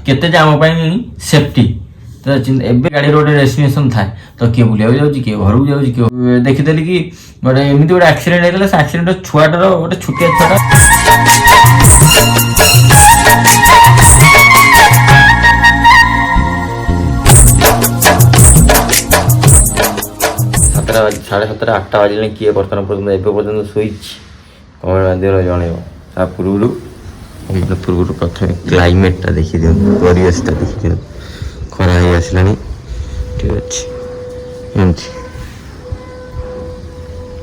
केते जे आम सेफ्टी तो एबे गाड़ी रोड डेस्टिनेशन थाए तो किए बुलिया जाऊँ किए घर जाऊँ किए देखीदेली कि गोटे एमती गोटे एक्सीडेंट होता से एक्सीडेंट छुआटार गोटे छुटिया छुआटा साढ़े 7 8 बजे किए बर्तमान पर्यटन एवं पर्यटन शोच कमेंट माध्यम जनइब पूर्व प्रथम क्लाइमेटा देखी दिखाँ परिवेशटा देखी दिखाँ खरा ही आसला ठीक अच्छे एमती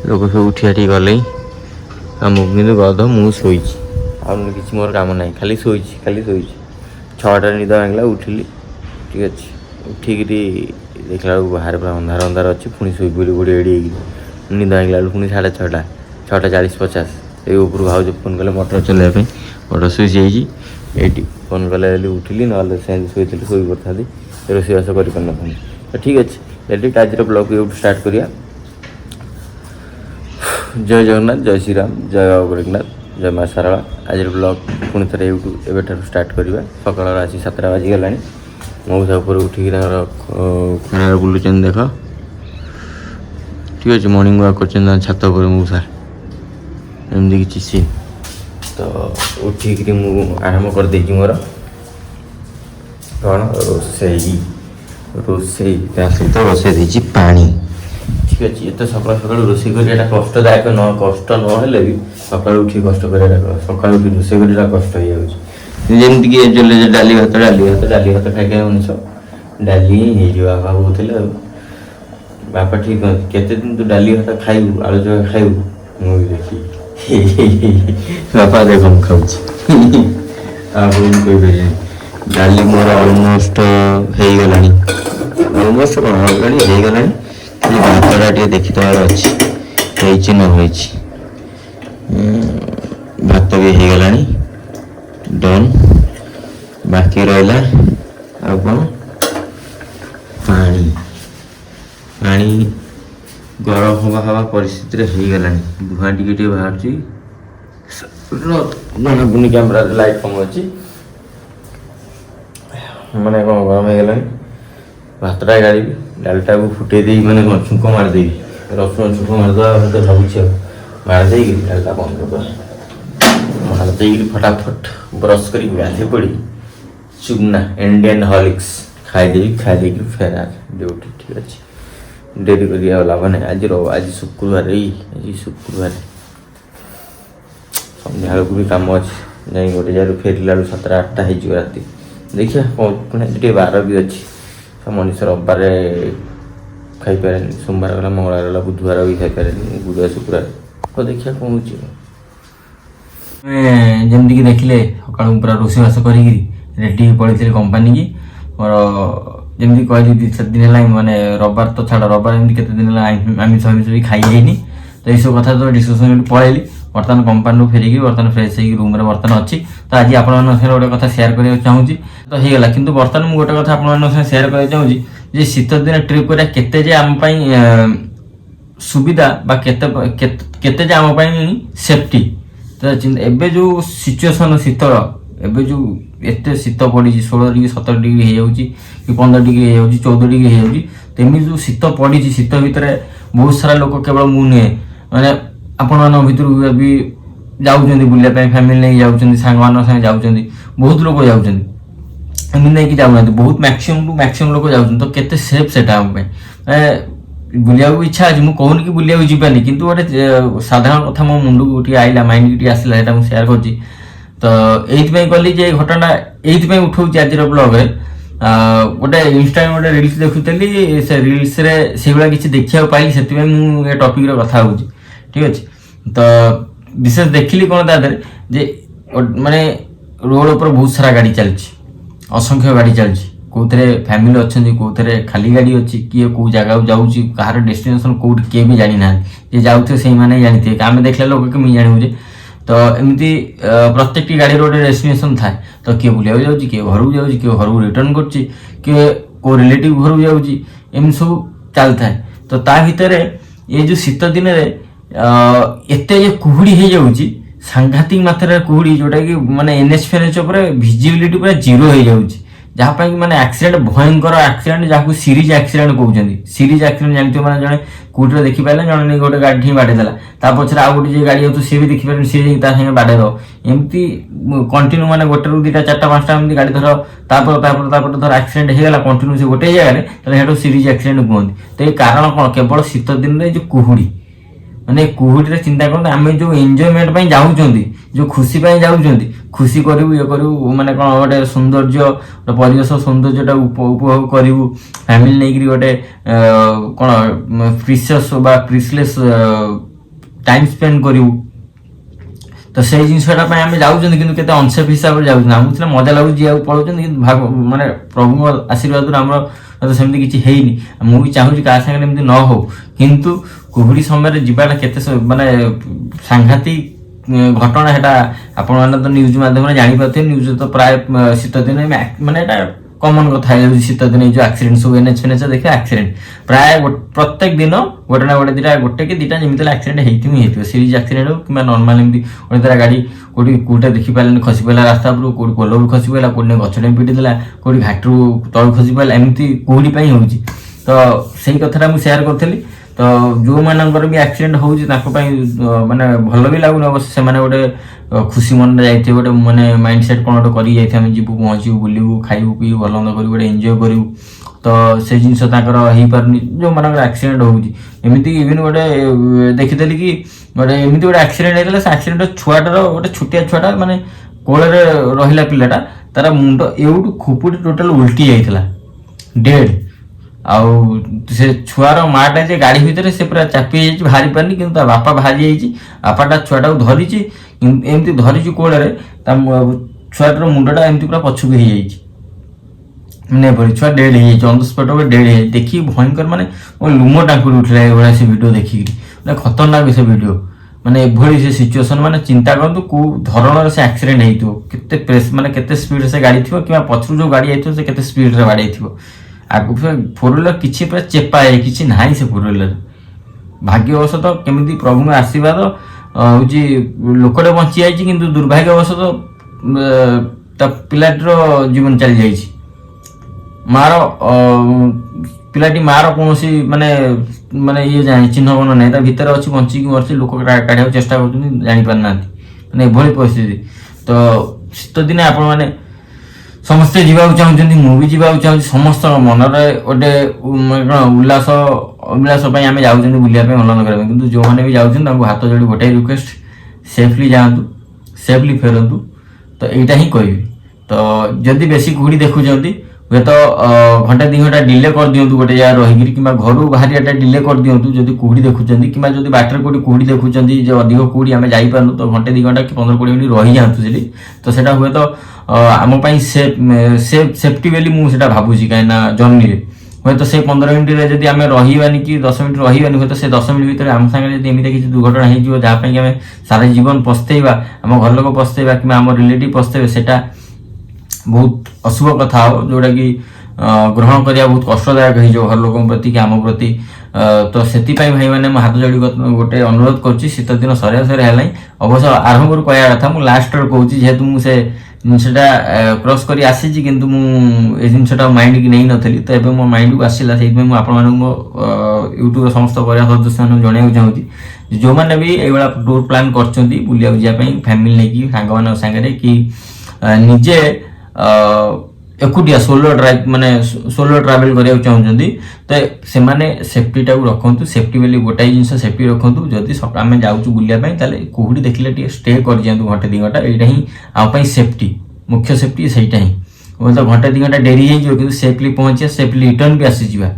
लोक सब उठी गले कि गध मुझे कि मोर कम ना खाली शोची 6टा निद भांगला उठिली ठीक अच्छे उठिक देखला बाहर पूरा अंधार अंधार अच्छी पुणी शोई गोटे एड़ी निद भांगला पुणी 6:30 6:40-50 ये ऊपर भाज फोन कले मोटर चलवाई मोटर स्विच ये फोन कले उठिली ना शोई शोई पड़ता रोषेबास कर तो ठीक अच्छे लेट आज ब्लॉग यूट्यूब स्टार्ट करिया जय जगन्नाथ जय श्रीराम जय बाबा गोरखनाथ जय माँ सारा आज ब्लॉग पुणी थे यूट्यूब एवं स्टार्ट करवा सकाल आसी 7टा बाजिगला मऊसा उपर उठिक खरार बुलून देख ठीक अच्छे मर्णिंग वाक कर छात पर मऊसा एमती किसी सीन तो उठिक आरम्भ कर देगी मोर कौन रोसई सहित रोसे पानी ठीक अच्छे ये सकाल सकाल रोसे कर कष्टदायक न कष्ट ना भी सकाल उठी कष्ट कर सकाल उठी रोसे कर कष्ट हो जमीक डाली भात खाई मनीष डाली बापा कहते बापा ठीक केते दिन तू डाली भात खाइबू आलू चोखा खाइबू मुझे देखी बापा देख हम खाऊँ कही डाली मोर अलमोस्ट हो गला अलमोस्ट कौन अलरेडी हो गला भातटा टे देखीदार अच्छी न हो भात भी हो गला डन बाकी रहा आ कौन पानी पानी गरम हवा परिस्थिति हो गला धुआं टे बाहर जना पुणी कैमेरा लाइट कम अच्छी मैंने कौन गरम हो गला भातटा गाड़ी डालटा को फुटे मैंने कौन छुंक मारदेवी रसुण छुंक मारदे तो भावुँ मारदे डालटा बंद कर मारदे फटाफट ब्रश कर गाधे पड़ी चुगना इंडियन हॉर्लिक्स खाईदे फेरार ड्यूटी ठीक अच्छे डेरी कर लाभ ना आज शुक्रवार सन्ध्या बेलू भी कम अच्छे जा गोटे जगह फेरला 7-8टा हो राति देखिए पुणी बार भी अच्छी मनीष रविवार खाईपारे सोमवार गला मंगलवार गला बुधवार भी खाईपारे बुधवार शुक्रवार तो देखिए कौन जमीक देखिले सका पूरा रोषेबास कर रेडी पड़े कंपानी की और जमी कहली 2-4 दिन है मैंने रविवार तो छाड़ रविवार एमती केते दिन आमिष आमिष भी खाई जाइनी तो ये सब कथा तो डिस्कसन पलैली बर्तमान कंपानी फेरिकी बर्तमान फ्रेश हो रूम में बर्तमान अच्छी तो आज आप गोटे कथा शेयर करने चाहूँगी तो होगा कि बर्तमान मुझे गोटे कथा आप शेयर करना चाहूँगी जे शीत दिन ट्रिप करा केते जे आम सुविधा बा केते जे आम सेफ्टी तो एबे जो सिचुएसन शीतल एबे जो एत शीत पड़ी 16 डिग्री 17 डिग्री हो कि 15 डिग्री हो 14 डिग्री हो तेमी जो शीत पड़ी शीत भितर बहुत सारा लोक केवल मु नुहे मैंने आपण भर भी जाऊँ बुलापी फैमिली नहीं जाऊँ सांग जाऊँ बहुत लोग जाऊँ एमती नहीं जाऊना बहुत मैक्सिमम टू मैक्सिमम लोग जाऊँ तो केते सेफ से बुलिया इच्छा अच्छे मुझे कहूनी कि बुलिया जानी कि गोटे साधारण कथा मो मुंड को आईला माइंड की आसला सेयार कर तो ये कली जे घटना ये उठाऊँ आज ब्लॉग गोटे इंस्टा गोटे रिल्स देखुली से रिल्स से किसी देखा पाइली से टपिक कथा हो ठीक अच्छे तो विशेष देखिली कौन जे माने रोड पर बहुत सारा गाड़ी चलती असंख्य गाड़ी चलती कौथे फैमिली अच्छा कौथे खाली गाड़ी अच्छी किए कौ जगह जाऊँगी कहार डेस्टिनेशन कौट किए भी जानी ना जे जाऊे से मैंने जानी आम देखला लोग कमी जानू तो एमती प्रत्येक गाड़ी रोड डेस्टिनेशन थाए तो किए बुलिया जाऊँ किए घर जाऊँ किए घर रिटर्न कर किए रिलेटिव घर जाऊँगी एम सब चल थाए तो ता भितर ये जो शीत दिन एते कुहुड़ी हो जाऊँगी ସାଂଘାତିକ ମାତ୍ରାରେ କୁହୁଡ଼ି, ଯୋଉଟା କି ମାନେ ଏନ୍ଏଚ୍ ଫେନ୍ଏଚ୍ ଉପରେ ଭିଜିବିଲିଟି ପୁରା ଜିରୋ ହେଇଯାଉଛି, ଯାହା ପାଇଁ ମାନେ ଆକ୍ସିଡେଣ୍ଟ, ଭୟଙ୍କର ଆକ୍ସିଡେଣ୍ଟ, ଯାହାକୁ ସିରିଜ ଆକ୍ସିଡେଣ୍ଟ କହୁଛନ୍ତି। ସିରିଜ ଆକ୍ସିଡେଣ୍ଟ ଜାଣିଥିବ, ମାନେ ଜଣେ କୋଉଠିରେ ଦେଖିପାରିଲେ, ଜଣେ ନେଇ ଗୋଟେ ଗାଡି ହିଁ ବାଡେଇ ଦେଲା, ତା ପଛରେ ଆଉ ଗୋଟେ ଯିଏ ଗାଡି ଯାଉଥିବ ସିଏ ବି ଦେଖିପାରିଲେ, ସିଏ ଯାଇକି ତା ସାଙ୍ଗେ ବାଡେଇ ଦବ, ଏମିତି କଣ୍ଟିନ୍ୟୁ, ମାନେ ଗୋଟେରୁ ଦିଟା ଚାରିଟା ପାଞ୍ଚଟା ଏମିତି ଗାଡି ଧର ତାପରେ ଧର ଆକ୍ସିଡେଣ୍ଟ ହେଇଗଲା କଣ୍ଟିନ୍ୟୁ ସେ ଗୋଟେ ଜାଗାରେ, ତାହେଲେ ସେଟାକୁ ସିରିଜ ଆକ୍ସିଡେଣ୍ଟ କୁହନ୍ତି। ତ ଏଇ କାରଣ କଣ? କେବଳ ଶୀତ ଦିନରେ ଯୋଉ କୁହୁଡି, ମାନେ କୁହୁଡିରେ ଚିନ୍ତା କରନ୍ତୁ, ଆମେ ଯୋଉ ଏନ୍ଜୟମେଣ୍ଟ ପାଇଁ ଯାଉଛନ୍ତି, ଯୋଉ ଖୁସି ପାଇଁ ଯାଉଛନ୍ତି, ଖୁସି କରିବୁ, ଇଏ କରିବୁ, ମାନେ କଣ ଗୋଟେ ସୌନ୍ଦର୍ଯ୍ୟ, ଗୋଟେ ପରିବେଶ ସୌନ୍ଦର୍ଯ୍ୟଟା ଉପଭୋଗ କରିବୁ, ଫ୍ୟାମିଲି ନେଇକିରି ଗୋଟେ କଣ ପ୍ରିସିୟସ୍ ବା ପ୍ରିସଲେସ୍ ଟାଇମ୍ ସ୍ପେଣ୍ଡ କରିବୁ। ତ ସେଇ ଜିନିଷଟା ପାଇଁ ଆମେ ଯାଉଛନ୍ତି, କିନ୍ତୁ କେତେ ଅନସେଫ୍ ହିସାବରେ ଯାଉଛନ୍ତି। ଆମକୁ ସିନା ମଜା ଲାଗୁଛି ଯିବାକୁ ପଳାଉଛନ୍ତି, କିନ୍ତୁ ମାନେ ପ୍ରଭୁଙ୍କ ଆଶୀର୍ବାଦରୁ ଆମର ସେମିତି କିଛି ହେଇନି। ମୁଁ ବି ଚାହୁଁଛି କାହା ସାଙ୍ଗରେ ଏମିତି ନ ହଉ, କିନ୍ତୁ କୁହୁଡ଼ି ସମୟରେ ଯିବାଟା କେତେ ମାନେ ସାଂଘାତିକ ଘଟଣା। ସେଟା ଆପଣମାନେ ତ ନ୍ୟୁଜ୍ ମାଧ୍ୟମରେ ଜାଣିପାରୁଥିବେ, ନ୍ୟୁଜ୍ରେ ତ ପ୍ରାୟ ଶୀତ ଦିନେ ମାନେ ଏଟା କମନ କଥା ହେଇଯାଉଛି, ଶୀତ ଦିନେ ଯୋଉ ଆକ୍ସିଡେଣ୍ଟ ସବୁ ଏନ୍ଏଚ୍ ଫେନ୍ଏଚ୍ ଦେଖିବେ ଆକ୍ସିଡେଣ୍ଟ ପ୍ରାୟ ପ୍ରତ୍ୟେକ ଦିନ ଗୋଟେ ନା ଗୋଟେ ଦିଟା, ଗୋଟେ କି ଦିଟା ଯେମିତି ଆକ୍ସିଡେଣ୍ଟ ହେଇଥିବ। ସିରିଜ ଆକ୍ସିଡେଣ୍ଟ ହଉ କିମ୍ବା ନର୍ମାଲ ଏମିତି ଗୋଟେ ଦିଟା ଗାଡି କୋଉଟା ଦେଖିପାରିଲାନି, ଖସି ପଡ଼ିଲା ରାସ୍ତା ଉପରୁ, କୋଉଠି ପୋଲରୁ ଖସି ପଡ଼ିଲା, କୋଉଠି ଗଛଟେ ପିଟି ଦେଲା, କୋଉଠି ଘାଟରୁ ତଳୁ ଖସି ପଡ଼ିଲା, ଏମିତି କୁହୁଡ଼ି ପାଇଁ ହଉଛି। ତ ସେଇ କଥାଟା ମୁଁ ସେୟାର କରିଥିଲି। ତ ଯୋଉମାନଙ୍କର ବି ଆକ୍ସିଡେଣ୍ଟ ହଉଛି ତାଙ୍କ ପାଇଁ ମାନେ ଭଲ ବି ଲାଗୁନି ଅବଶ୍ୟ, ସେମାନେ ଗୋଟେ ଖୁସି ମନରେ ଯାଇଥିବେ, ଗୋଟେ ମାନେ ମାଇଣ୍ଡ ସେଟ୍ କ'ଣ ଗୋଟେ କରିକି ଯାଇଥିବେ, ଆମେ ଯିବୁ, ପହଞ୍ଚିବୁ, ବୁଲିବୁ, ଖାଇବୁ, ପିଇବୁ, ଭଲ ମନ୍ଦ କରିବୁ, ଗୋଟେ ଏନ୍ଜୟ କରିବୁ। ତ ସେ ଜିନିଷ ତାଙ୍କର ହେଇପାରୁନି ଯୋଉମାନଙ୍କର ଆକ୍ସିଡେଣ୍ଟ ହଉଛି। ଏମିତି ଇଭିନ୍ ଗୋଟେ ଦେଖିଥିଲି କି ଗୋଟେ ଏମିତି ଗୋଟେ ଆକ୍ସିଡେଣ୍ଟ ହେଇଥିଲା, ସେ ଆକ୍ସିଡେଣ୍ଟ ଛୁଆଟାର, ଗୋଟେ ଛୋଟିଆ ଛୁଆଟା, ମାନେ କୋଳରେ ରହିଲା ପିଲାଟା, ତାର ମୁଣ୍ଡ ଏଉଠୁ ଖୁପୁଟି ଟୋଟାଲ ଉଲ୍ଟି ଯାଇଥିଲା, ଡେଡ୍। ଆଉ ସେ ଛୁଆର ମାଟା ଯେ ଗାଡି ଭିତରେ, ସେ ପୁରା ଚାପି ହେଇଯାଇଛି, ବାହାରି ପାରୁନି, କିନ୍ତୁ ତା ବାପା ବାହାରି ଯାଇଛି। ବାପାଟା ଛୁଆଟାକୁ ଧରିଛି, ଏମିତି ଧରିଛି କୋଳରେ, ତା ଛୁଆଟାର ମୁଣ୍ଡଟା ଏମିତି ପୁରା ପଛକୁ ହେଇଯାଇଛି, ମାନେ ଏଭଳି ଛୁଆ ଡେଡ୍ ହେଇଯାଇଛି, ଅନ୍ ଦ ସ୍ପଟ୍ ଉପରେ ଡେଡ୍ ହେଇଯାଇଛି। ଦେଖିକି ଭୟଙ୍କର, ମାନେ ମୋ ଲୁମ ଟାଙ୍କୁରି ଉଠିଲା ଏଭଳିଆ ସେ ଭିଡ଼ିଓ ଦେଖିକିରି, ମାନେ ଖତରନାକ ସେ ଭିଡ଼ିଓ। ମାନେ ଏଭଳି ସେ ସିଚୁଏସନ୍, ମାନେ ଚିନ୍ତା କରନ୍ତୁ କୋଉ ଧରଣର ସେ ଆକ୍ସିଡେଣ୍ଟ ହେଇଥିବ, କେତେ ମାନେ କେତେ ସ୍ପିଡ୍ ସେ ଗାଡି ଥିବ, କିମ୍ବା ପଛରୁ ଯୋଉ ଗାଡି ଯାଇଥିବ ସେ କେତେ ସ୍ପିଡ୍ରେ ବାଡେଇଥିବ। ଆଗକୁ ଫୋର୍ ହ୍ୱିଲର କିଛି ପୁରା ଚେପା କିଛି ନାହିଁ ସେ ଫୋର୍ ହ୍ୱିଲର। ଭାଗ୍ୟବଶତଃ କେମିତି ପ୍ରଭୁଙ୍କ ଆଶୀର୍ବାଦ ହଉଛି ଲୋକଟେ ବଞ୍ଚି ଯାଇଛି, କିନ୍ତୁ ଦୁର୍ଭାଗ୍ୟବଶତଃ ତା ପିଲାଟିର ଜୀବନ ଚାଲି ଯାଇଛି। ପିଲାଟି ମାର କୌଣସି ମାନେ ଇଏ ଜାଣି ଚିହ୍ନ ବର୍ଣ୍ଣ ନାହିଁ, ତା ଭିତରେ ଅଛି, ବଞ୍ଚିକି ମରିଛି, ଲୋକ କାଢିବାକୁ ଚେଷ୍ଟା କରୁଛନ୍ତି, ଜାଣିପାରୁନାହାନ୍ତି। ମାନେ ଏଭଳି ପରିସ୍ଥିତି। ତ ଶୀତ ଦିନେ ଆପଣମାନେ ସମସ୍ତେ ଯିବାକୁ ଚାହୁଁଛନ୍ତି, ମୁଁ ବି ଯିବାକୁ ଚାହୁଁଛି, ସମସ୍ତଙ୍କ ମନରେ ଗୋଟେ କ'ଣ ଉଲ୍ଲାସ ପାଇଁ ଆମେ ଯାଉଛନ୍ତି ବୁଲିବା ପାଇଁ, ମନୋରଞ୍ଜନ କରିବା ପାଇଁ। କିନ୍ତୁ ଯୋଉମାନେ ବି ଯାଉଛନ୍ତି ତାଙ୍କୁ ହାତ ଯୋଡ଼ି ଗୋଟାଇ ରିକ୍ୱେଷ୍ଟ, ସେଫଲି ଯାଆନ୍ତୁ, ସେଫଲି ଫେରନ୍ତୁ। ତ ଏଇଟା ହିଁ କହିବି। ତ ଯଦି ବେଶୀ କୁହୁଡ଼ି ଦେଖୁଛନ୍ତି, ହୁଏତ ଘଣ୍ଟା 2 ଘଣ୍ଟା ଡିଲେ କରିଦିଅନ୍ତୁ ଗୋଟେ ଜାଗାରେ ରହିକିରି, କିମ୍ବା ଘରୁ ବାହାରିବାଟା ଡିଲେ କରିଦିଅନ୍ତୁ ଯଦି କୁହୁଡ଼ି ଦେଖୁଛନ୍ତି, କିମ୍ବା ଯଦି ବାଟରେ କୋଉଠି କୁହୁଡ଼ି ଦେଖୁଛନ୍ତି ଯେ ଅଧିକ କୁହୁଡ଼ି ଆମେ ଯାଇପାରୁନୁ, ତ ଘଣ୍ଟେ 2 ଘଣ୍ଟା କି 15-20 ମିନିଟ୍ ରହିଯାଆନ୍ତୁ ସେଠି। ତ ସେଟା ହୁଏତ ଆମ ପାଇଁ ସେଫ୍ଟି ବୋଲି ମୁଁ ସେଟା ଭାବୁଛି, କାହିଁକିନା ଜର୍ଣ୍ଣିରେ ହୁଏତ ସେ 15 ମିନିଟ୍ରେ ଯଦି ଆମେ ରହିବାନି କି 10 ମିନିଟ୍ ରହିବାନି, ହୁଏତ ସେ 10 ମିନିଟ୍ ଭିତରେ ଆମ ସାଙ୍ଗରେ ଯଦି ଏମିତି କିଛି ଦୁର୍ଘଟଣା ହେଇଯିବ, ଯାହା ପାଇଁ ଆମେ ସାରା ଜୀବନ ପସ୍ତେଇବା, ଆମ ଘର ଲୋକ ପସ୍ତେଇବା, କିମ୍ବା ଆମ ରିଲେଟିଭ୍ ପସ୍ତେଇବେ, ସେଟା ବହୁତ ଅଶୁଭ କଥା ହବ, ଯୋଉଟା କି ଗ୍ରହଣ କରିବା ବହୁତ କଷ୍ଟଦାୟକ ହେଇଯିବ ଘର ଲୋକଙ୍କ ପ୍ରତି କି ଆମ ପ୍ରତି। ତ ସେଥିପାଇଁ ଭାଇମାନେ ମୁଁ ହାତ ଯୋଡ଼ି ଗୋଟେ ଅନୁରୋଧ କରୁଛି, ଶୀତ ଦିନ ସରିବା ହେଲାଣି। ଅବଶ୍ୟ ଆରମ୍ଭରୁ କହିବା କଥା, ମୁଁ ଲାଷ୍ଟରେ କହୁଛି, ଯେହେତୁ ମୁଁ ସେ ଜିନିଷଟା କ୍ରସ୍ କରି ଆସିଛି, କିନ୍ତୁ ମୁଁ ଏ ଜିନିଷଟା ମାଇଣ୍ଡକି ନେଇନଥିଲି, ତ ଏବେ ମୋ ମାଇଣ୍ଡକୁ ଆସିଲା। ସେଇଥିପାଇଁ ମୁଁ ଆପଣମାନଙ୍କୁ ମୋ ୟୁଟ୍ୟୁବ୍ର ସମସ୍ତ ପରିବାର ସଦସ୍ୟମାନଙ୍କୁ ଜଣାଇବାକୁ ଚାହୁଁଛି, ଯୋଉମାନେ ବି ଏଇଭଳିଆ ଟୁର୍ ପ୍ଲାନ୍ କରିଛନ୍ତି ବୁଲିବାକୁ ଯିବା ପାଇଁ, ଫ୍ୟାମିଲି ନେଇକି, ସାଙ୍ଗମାନଙ୍କ ସାଙ୍ଗରେ, କି ନିଜେ ଏକୁଟିଆ ସୋଲୋ ଟ୍ରାଭେଲ କରିବାକୁ ଚାହୁଁଛନ୍ତି, ତ ସେମାନେ ସେଫ୍ଟିଟାକୁ ରଖନ୍ତୁ। ସେଫ୍ଟି ବୋଲି ଗୋଟାଏ ଜିନିଷ, ସେଫ୍ଟି ରଖନ୍ତୁ। ଯଦି ଆମେ ଯାଉଛୁ ବୁଲିବା ପାଇଁ, ତାହେଲେ କୁହୁଡ଼ି ଦେଖିଲେ ଟିକେ ଷ୍ଟେ କରିଯାଆନ୍ତୁ ଘଣ୍ଟେ 2 ଘଣ୍ଟା। ଏଇଟା ହିଁ ଆମ ପାଇଁ ସେଫ୍ଟି, ମୁଖ୍ୟ ସେଫ୍ଟି ସେଇଟା ହିଁ। ହୁଏତ ଘଣ୍ଟେ 2 ଘଣ୍ଟା ଡେରି ହେଇଯିବ, କିନ୍ତୁ ସେଫ୍ଲି ପହଞ୍ଚିବା, ସେଫ୍ଲି ରିଟର୍ନ ବି ଆସିଯିବା।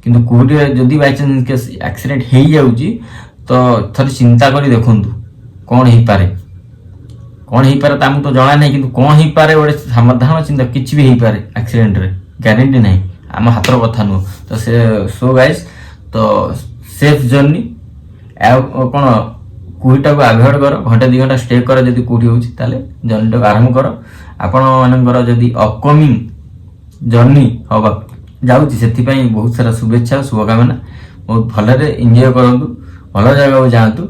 କିନ୍ତୁ କୁହୁଡ଼ିରେ ଯଦି ବାଇଚାନ୍ସ କେସ୍ ଆକ୍ସିଡେଣ୍ଟ ହେଇଯାଉଛି, ତ ଥରେ ଚିନ୍ତା କରି ଦେଖନ୍ତୁ କ'ଣ ହେଇପାରେ। ତା ଆମକୁ ତ ଜଣା ନାହିଁ, କିନ୍ତୁ କ'ଣ ହେଇପାରେ ଗୋଟେ ସାବଧାନ ଚିନ୍ତା, କିଛି ବି ହେଇପାରେ ଆକ୍ସିଡେଣ୍ଟରେ, ଗ୍ୟାରେଣ୍ଟି ନାହିଁ, ଆମ ହାତର କଥା ନୁହଁ। ତ ସୋ ଗାଇସ୍, ତ ସେଫ୍ ଜର୍ଣ୍ଣି। ଆଉ କ'ଣ, କୁହୁଡ଼ିଟାକୁ ଆଭଏଡ୍ କର, ଘଣ୍ଟେ 2 ଘଣ୍ଟା ଷ୍ଟେ କର। ଯଦି କୁହୁଡ଼ି ହେଉଛି ତାହେଲେ ଜର୍ଣ୍ଣିଟାକୁ ଆରମ୍ଭ କର। ଆପଣମାନଙ୍କର ଯଦି ଅପକମିଂ ଜର୍ଣ୍ଣି ହବା ଯାଉଛି, ସେଥିପାଇଁ ବହୁତ ସାରା ଶୁଭେଚ୍ଛା, ଶୁଭକାମନା। ବହୁତ ଭଲରେ ଏନ୍ଜୟ କରନ୍ତୁ, ଭଲ ଜାଗାକୁ ଯାଆନ୍ତୁ,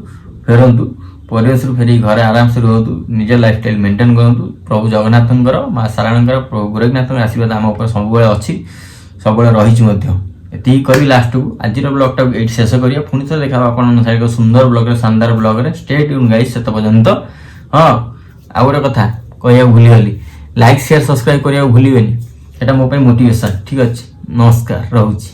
ଫେରନ୍ତୁ। ତ ପରିବେଶରୁ ଫେରି ଘରେ ଆରାମସେ ରୁହନ୍ତୁ, ନିଜ ଲାଇଫଷ୍ଟାଇଲ ମେଣ୍ଟେନ୍ କରନ୍ତୁ। ପ୍ରଭୁ ଜଗନ୍ନାଥଙ୍କର, ମା ଶାରଳାଙ୍କର, ପ୍ରଭୁ ଗୋରଖନାଥଙ୍କର ଆଶୀର୍ବାଦ ଆମ ଉପରେ ସବୁବେଳେ ଅଛି, ସବୁବେଳେ ରହିଛି ମଧ୍ୟ। ଏତିକି କହି ଲାଷ୍ଟକୁ ଆଜିର ବ୍ଲଗଟାକୁ ଏଇଠି ଶେଷ କରିବା। ପୁଣି ଥରେ ଦେଖା ହବ ଆପଣଙ୍କ ସାଙ୍ଗରେ ଏକ ସୁନ୍ଦର ବ୍ଲଗରେ, ଶାନଦାର ବ୍ଲଗରେ। ଷ୍ଟେ ଟ୍ୟୁନ୍ ଗାଇସ୍ ସେତେ ପର୍ଯ୍ୟନ୍ତ। ହଁ, ଆଉ ଗୋଟେ କଥା କହିବାକୁ ଭୁଲିଗଲି, ଲାଇକ୍ ସେୟାର ସବସ୍କ୍ରାଇବ କରିବାକୁ ଭୁଲିବେନି, ସେଟା ମୋ ପାଇଁ ମୋଟିଭେସନ। ଠିକ ଅଛି, ନମସ୍କାର, ରହୁଛି।